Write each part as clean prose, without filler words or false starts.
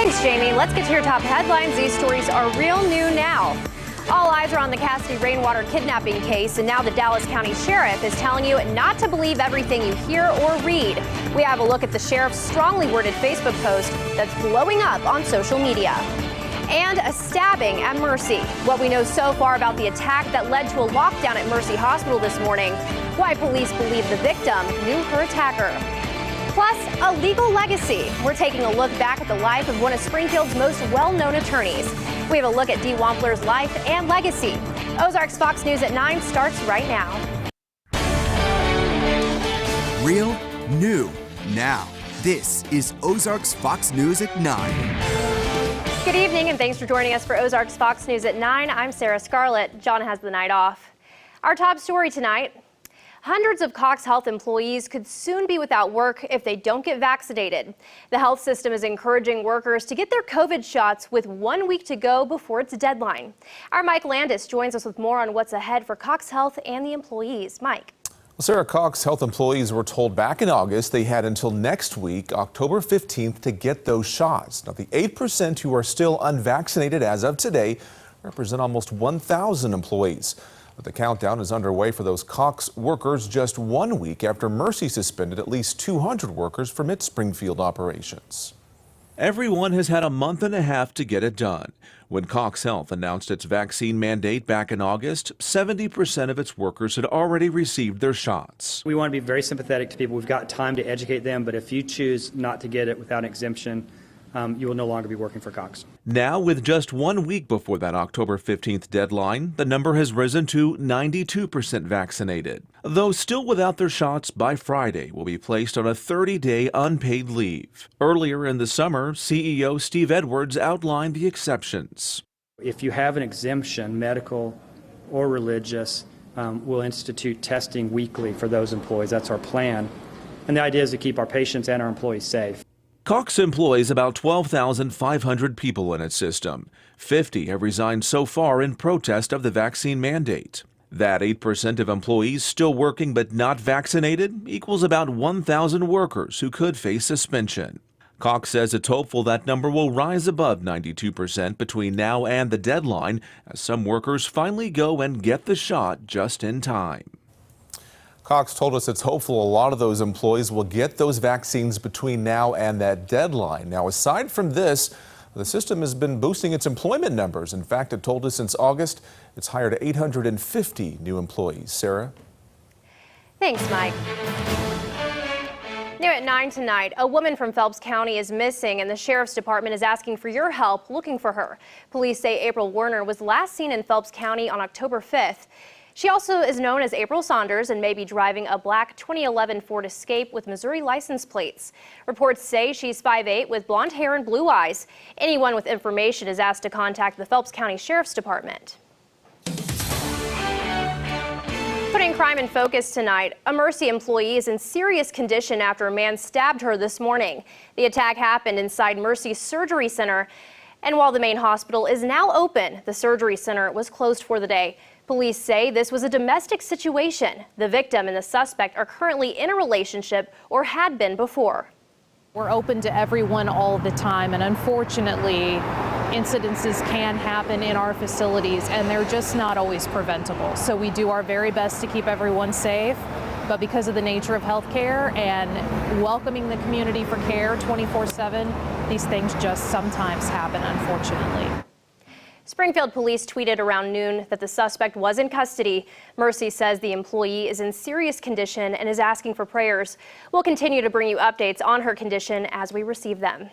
Thanks, Jamie. Let's get to your top headlines. These stories are real new now. All eyes are on the Cassidy Rainwater kidnapping case, and now the Dallas County Sheriff is telling you not to believe everything you hear or read. We have a look at the sheriff's strongly worded Facebook post that's blowing up on social media. And a stabbing at Mercy. What we know so far about the attack that led to a lockdown at Mercy Hospital this morning. Why police believe the victim knew her attacker. Plus, a legal legacy. We're taking a look back at the life of one of Springfield's most well-known attorneys. We have a look at Dee Wampler's life and legacy. Ozarks Fox News at 9 starts right now. Real, new, now. This is Ozarks Fox News at 9. Good evening, and thanks for joining us for Ozarks Fox News at 9. I'm Sarah Scarlett. John has the night off. Our top story tonight. Hundreds of Cox Health employees could soon be without work if they don't get vaccinated. The health system is encouraging workers to get their COVID shots with 1 week to go before its deadline. Our Mike Landis joins us with more on what's ahead for Cox Health and the employees. Mike. Well, Sarah, Cox Health employees were told back in August they had until next week, October 15th, to get those shots. Now, the 8% who are still unvaccinated as of today represent almost 1,000 employees. But the countdown is underway for those Cox workers just 1 week after Mercy suspended at least 200 workers from its Springfield operations. Everyone has had a month and a half to get it done. When Cox Health announced its vaccine mandate back in August, 70% of its workers had already received their shots. We want to be very sympathetic to people. We've got time to educate them, but if you choose not to get it without an exemption, you will no longer be working for Cox. Now, with just 1 week before that October 15th deadline, the number has risen to 92% vaccinated. Those still without their shots by Friday will be placed on a 30-day unpaid leave. Earlier in the summer, CEO Steve Edwards outlined the exceptions. If you have an exemption, medical or religious, we'll institute testing weekly for those employees. That's our plan. And the idea is to keep our patients and our employees safe. Cox employs about 12,500 people in its system. 50 have resigned so far in protest of the vaccine mandate. That 8% of employees still working but not vaccinated equals about 1,000 workers who could face suspension. Cox says it's hopeful that number will rise above 92% between now and the deadline, as some workers finally go and get the shot just in time. Cox told us it's hopeful a lot of those employees will get those vaccines between now and that deadline. Now, aside from this, the system has been boosting its employment numbers. In fact, it told us since August, it's hired 850 new employees. Sarah? Thanks, Mike. New at 9 tonight, a woman from Phelps County is missing, and the Sheriff's Department is asking for your help looking for her. Police say April Werner was last seen in Phelps County on October 5th. She also is known as April Saunders and may be driving a black 2011 Ford Escape with Missouri license plates. Reports say she's 5'8" with blonde hair and blue eyes. Anyone with information is asked to contact the Phelps County Sheriff's Department. Putting crime in focus tonight, a Mercy employee is in serious condition after a man stabbed her this morning. The attack happened inside Mercy's surgery center, and while the main hospital is now open, the surgery center was closed for the day. Police say this was a domestic situation. The victim and the suspect are currently in a relationship or had been before. We're open to everyone all the time, and unfortunately, incidences can happen in our facilities, and they're just not always preventable. So we do our very best to keep everyone safe, but because of the nature of healthcare and welcoming the community for care 24/7, these things just sometimes happen, unfortunately. Springfield police tweeted around noon that the suspect was in custody. Mercy says the employee is in serious condition and is asking for prayers. We'll continue to bring you updates on her condition as we receive them.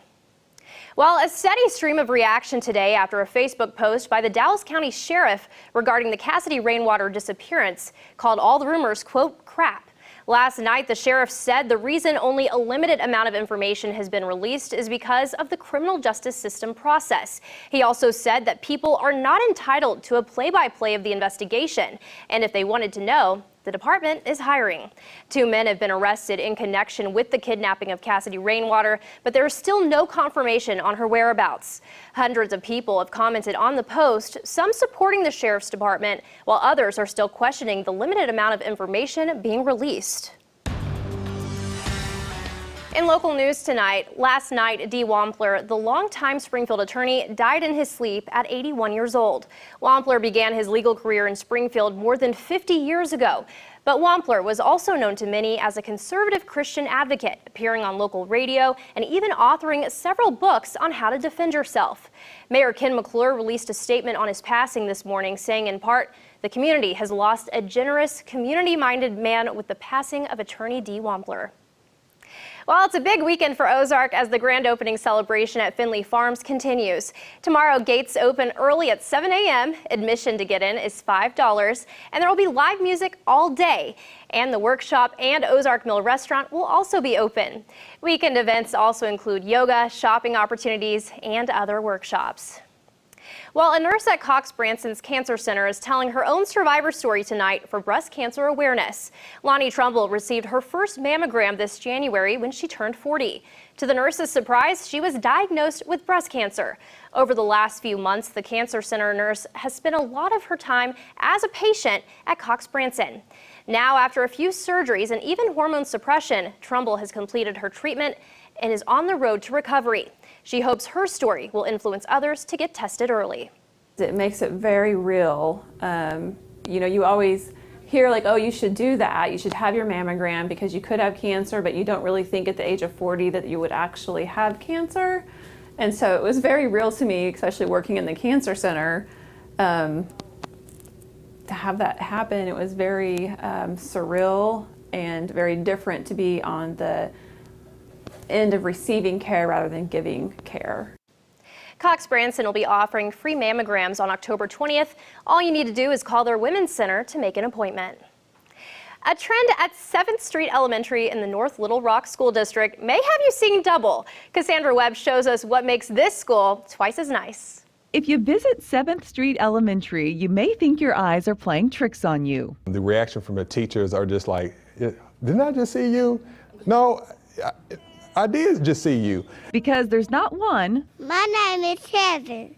Well, a steady stream of reaction today after a Facebook post by the Dallas County Sheriff regarding the Cassidy Rainwater disappearance called all the rumors, quote, crap. Last night, the sheriff said the reason only a limited amount of information has been released is because of the criminal justice system process. He also said that people are not entitled to a play-by-play of the investigation, and if they wanted to know, the department is hiring. 2 men have been arrested in connection with the kidnapping of Cassidy Rainwater, but there is still no confirmation on her whereabouts. Hundreds of people have commented on the post, some supporting the sheriff's department, while others are still questioning the limited amount of information being released. In local news tonight, last night, D. WAMPLER, the longtime Springfield attorney, died in his sleep at 81 years old. WAMPLER began his legal career in Springfield more than 50 years ago. But WAMPLER was also known to many as a conservative Christian advocate, appearing on local radio and even authoring several books on how to defend yourself. Mayor Ken McClure released a statement on his passing this morning, saying in part, the community has lost a generous, community-minded man with the passing of attorney D. WAMPLER. Well, it's a big weekend for Ozark as the grand opening celebration at FINLEY Farms continues. Tomorrow, gates open early at 7 a.m. Admission to get in is $5, and there will be live music all day. And the workshop and Ozark Mill restaurant will also be open. Weekend events also include yoga, shopping opportunities, and other workshops. Well, a nurse at Cox Branson's Cancer Center is telling her own survivor story tonight for breast cancer awareness. Lonnie Trumbull received her first mammogram this January when she turned 40. To the nurse's surprise, she was diagnosed with breast cancer. Over the last few months, the Cancer Center nurse has spent a lot of her time as a patient at Cox Branson. Now, after a few surgeries and even hormone suppression, Trumbull has completed her treatment and is on the road to recovery. She hopes her story will influence others to get tested early. It makes it very real. You know, you always hear like, oh, you should do that. You should have your mammogram because you could have cancer, but you don't really think at the age of 40 that you would actually have cancer. And so it was very real to me, especially working in the Cancer Center, to have that happen. It was very surreal and very different to be on the end of receiving care rather than giving care. Cox Branson will be offering free mammograms on October 20th. All you need to do is call their Women's Center to make an appointment. A trend at 7th Street Elementary in the North Little Rock School District may have you seeing double. Cassandra Webb shows us what makes this school twice as nice. If you visit 7th Street Elementary, you may think your eyes are playing tricks on you. The reaction from the teachers are just like, didn't I just see you? No, I did just see you. Because there's not one. My name is Kevin.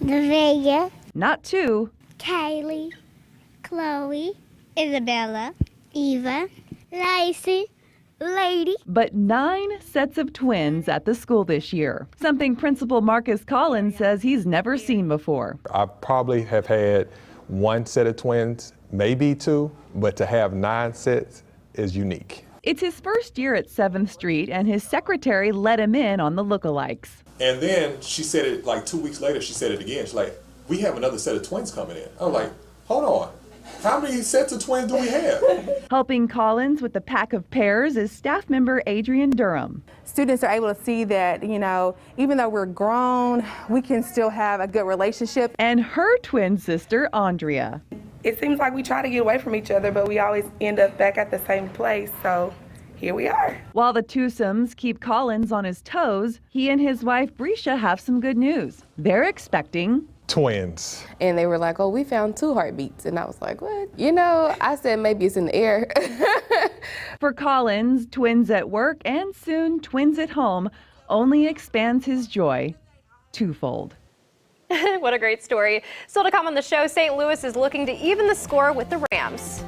Nevaeh. Not two. Kaylee. Chloe. Isabella. Eva. Lacey. Lady. But 9 sets of twins at the school this year. Something Principal Marcus Collins says he's never seen before. I probably have had 1 set of twins, maybe 2, but to have 9 sets is unique. It's his first year at 7th Street, and his secretary let him in on the lookalikes. And then she said it like 2 weeks later, she said it again. She's like, we have another set of twins coming in. I was like, hold on. How many sets of twins do we have? Helping Collins with the pack of pairs is staff member ADRIENNE Durham. Students are able to see that, you know, even though we're grown, we can still have a good relationship. And her twin sister, Andrea. It seems like we try to get away from each other, but we always end up back at the same place, so here we are. While the twosomes keep Collins on his toes, he and his wife BRESHA have some good news. They're expecting twins. And they were like, oh, we found 2 heartbeats. And I was like, what? You know, I said maybe it's in the air. For Collins, twins at work and soon twins at home only expands his joy twofold. What a great story. Still to come on the show, St. Louis is looking to even the score with the Rams.